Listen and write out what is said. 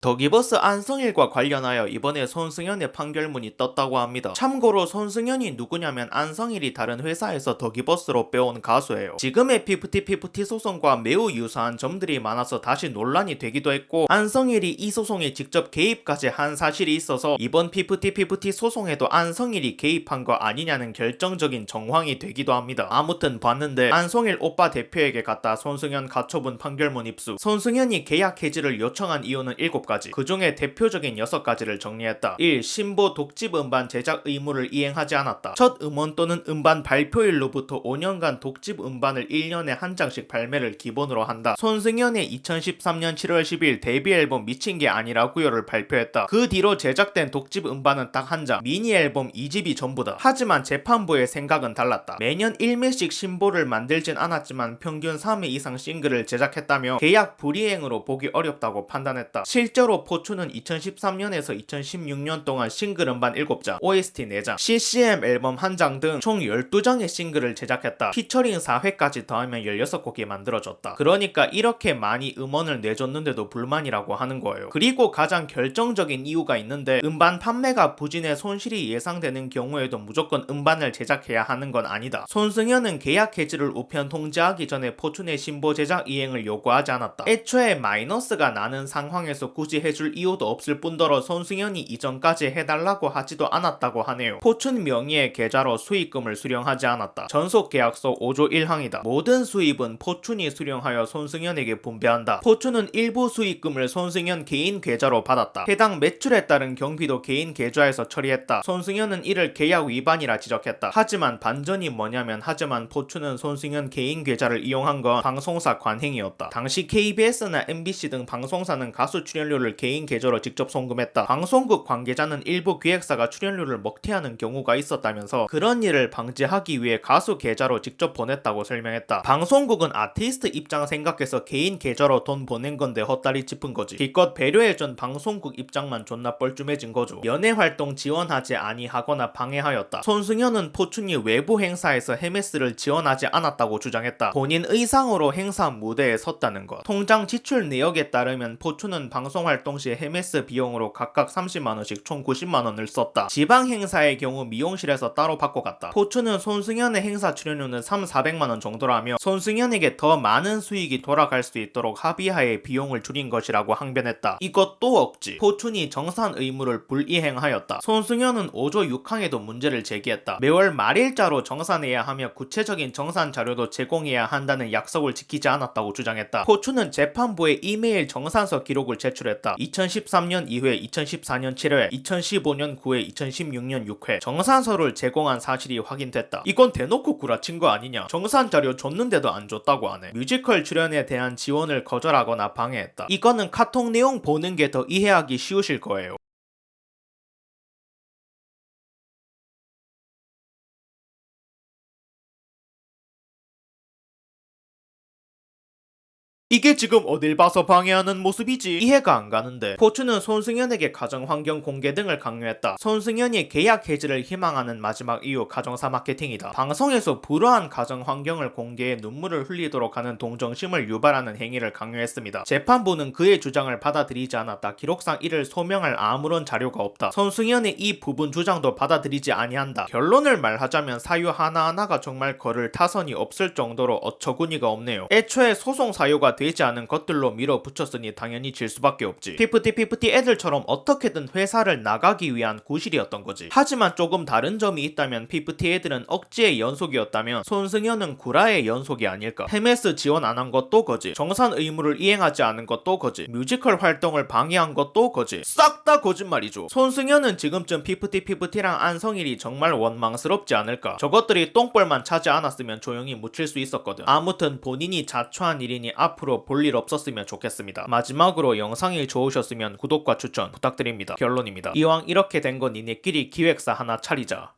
더기버스 안성일과 관련하여 이번에 손승연의 판결문이 떴다고 합니다. 참고로 손승연이 누구냐면 안성일이 다른 회사에서 더기버스로 빼온 가수예요. 지금의 피프티피프티 소송과 매우 유사한 점들이 많아서 다시 논란이 되기도 했고, 안성일이 이 소송에 직접 개입까지 한 사실이 있어서 이번 피프티피프티 소송에도 안성일이 개입한 거 아니냐는 결정적인 정황이 되기도 합니다. 아무튼 봤는데 안성일 오빠 대표에게 갔다 손승연 가처분 판결문 입수. 손승연이 계약 해지를 요청한 이유는 7가지. 그 중에 대표적인 6가지를 정리했다. 1. 신보 독집 음반 제작 의무를 이행하지 않았다. 첫 음원 또는 음반 발표일로부터 5년간 독집 음반을 1년에 한 장씩 발매를 기본으로 한다. 손승연의 2013년 7월 10일 데뷔 앨범 미친 게 아니라고요를 발표했다. 그 뒤로 제작된 독집 음반은 딱 한 장, 미니 앨범 2집이 전부다. 하지만 재판부의 생각은 달랐다. 매년 1매씩 신보를 만들진 않았지만 평균 3회 이상 싱글을 제작했다며 계약 불이행으로 보기 어렵다고 판단했다. 실제로 포춘은 2013년에서 2016년 동안 싱글 음반 7장, OST 4장, CCM 앨범 1장 등 총 12장의 싱글을 제작했다. 피처링 4회까지 더하면 16곡이 만들어졌다. 그러니까 이렇게 많이 음원을 내줬는데도 불만이라고 하는 거예요. 그리고 가장 결정적인 이유가 있는데, 음반 판매가 부진해 손실이 예상되는 경우에도 무조건 음반을 제작해야 하는 건 아니다. 손승연은 계약 해지를 우편 통지하기 전에 포춘의 신보 제작 이행을 요구하지 않았다. 애초에 마이너스가 나는 상황에서 굳이 해줄 이유도 없을 뿐더러 손승연이 이전까지 해달라고 하지도 않았다고 하네요. 포춘 명의의 계좌로 수익금을 수령하지 않았다. 전속계약서 5조 1항이다. 모든 수입은 포춘이 수령하여 손승연에게 분배한다. 포춘은 일부 수익금을 손승연 개인 계좌로 받았다. 해당 매출에 따른 경비도 개인 계좌에서 처리했다. 손승연은 이를 계약 위반이라 지적했다. 하지만 반전이 뭐냐면, 포춘은 손승연 개인 계좌를 이용한 건 방송사 관행이었다. 당시 KBS나 MBC 등 방송사는 가수 출연료를 개인 계좌로 직접 송금했다. 방송국 관계자는 일부 기획사가 출연료를 먹튀하는 경우가 있었다면서 그런 일을 방지하기 위해 가수 계좌로 직접 보냈다고 설명했다. 방송국은 아티스트 입장 생각해서 개인 계좌로 돈 보낸 건데 헛다리 짚은 거지. 기껏 배려해준 방송국 입장만 존나 뻘쭘해진 거죠. 연예 활동 지원하지 아니하거나 방해하였다. 손승연은 포춘이 외부 행사에서 헤메스를 지원하지 않았다고 주장했다. 본인 의상으로 행사 무대에 섰다는 것. 통장 지출 내역에 따르면 포춘은 방송 활동 시 헤메스 비용으로 각각 30만원씩 총 90만원을 썼다. 지방 행사의 경우 미용실에서 따로 받고 갔다. 포춘은 손승연의 행사 출연료는 3,400만원 정도라며 손승연에게 더 많은 수익이 돌아갈 수 있도록 합의하에 비용을 줄인 것이라고 항변했다. 이것도 억지. 포춘이 정산 의무를 불이행하였다. 손승연은 5조 6항에도 문제를 제기했다. 매월 말일자로 정산해야 하며 구체적인 정산 자료도 제공해야 한다는 약속을 지키지 않았다고 주장했다. 포춘은 재판부에 이메일 정산서 기록을 제출했다. 2013년 2회, 2014년 7회, 2015년 9회, 2016년 6회 정산서를 제공한 사실이 확인됐다. 이건 대놓고 구라친 거 아니냐. 정산 자료 줬는데도 안 줬다고 하네. 뮤지컬 출연에 대한 지원을 거절하거나 방해했다. 이거는 카톡 내용 보는 게 더 이해하기 쉬우실 거예요. 이게 지금 어딜 봐서 방해하는 모습이지? 이해가 안 가는데. 포춘은 손승연에게 가정환경 공개 등을 강요했다. 손승연이 계약 해지를 희망하는 마지막 이유, 가정사 마케팅이다. 방송에서 불우한 가정환경을 공개해 눈물을 흘리도록 하는 동정심을 유발하는 행위를 강요했습니다. 재판부는 그의 주장을 받아들이지 않았다. 기록상 이를 소명할 아무런 자료가 없다. 손승연의 이 부분 주장도 받아들이지 아니한다. 결론을 말하자면 사유 하나하나가 정말 걸을 타선이 없을 정도로 어처구니가 없네요. 애초에 소송 사유가 되지 않은 것들로 밀어붙였으니 당연히 질 수밖에 없지. 피프티 애들처럼 어떻게든 회사를 나가기 위한 구실이었던 거지. 하지만 조금 다른 점이 있다면 피프티 애들은 억지의 연속이었다면 손승연은 구라의 연속이 아닐까. 헤메스 지원 안 한 것도 거지. 정산 의무를 이행하지 않은 것도 거지. 뮤지컬 활동을 방해한 것도 거지. 싹 다 거짓말이죠. 손승연은 지금쯤 피프티랑 안성일이 정말 원망스럽지 않을까. 저것들이 똥벌만 차지 않았으면 조용히 묻힐 수 있었거든. 아무튼 본인이 자초한 일이니 앞으로 볼 일 없었으면 좋겠습니다. 마지막으로 영상이 좋으셨으면 구독과 추천 부탁드립니다. 결론입니다. 이왕 이렇게 된 거 니네끼리 기획사 하나 차리자.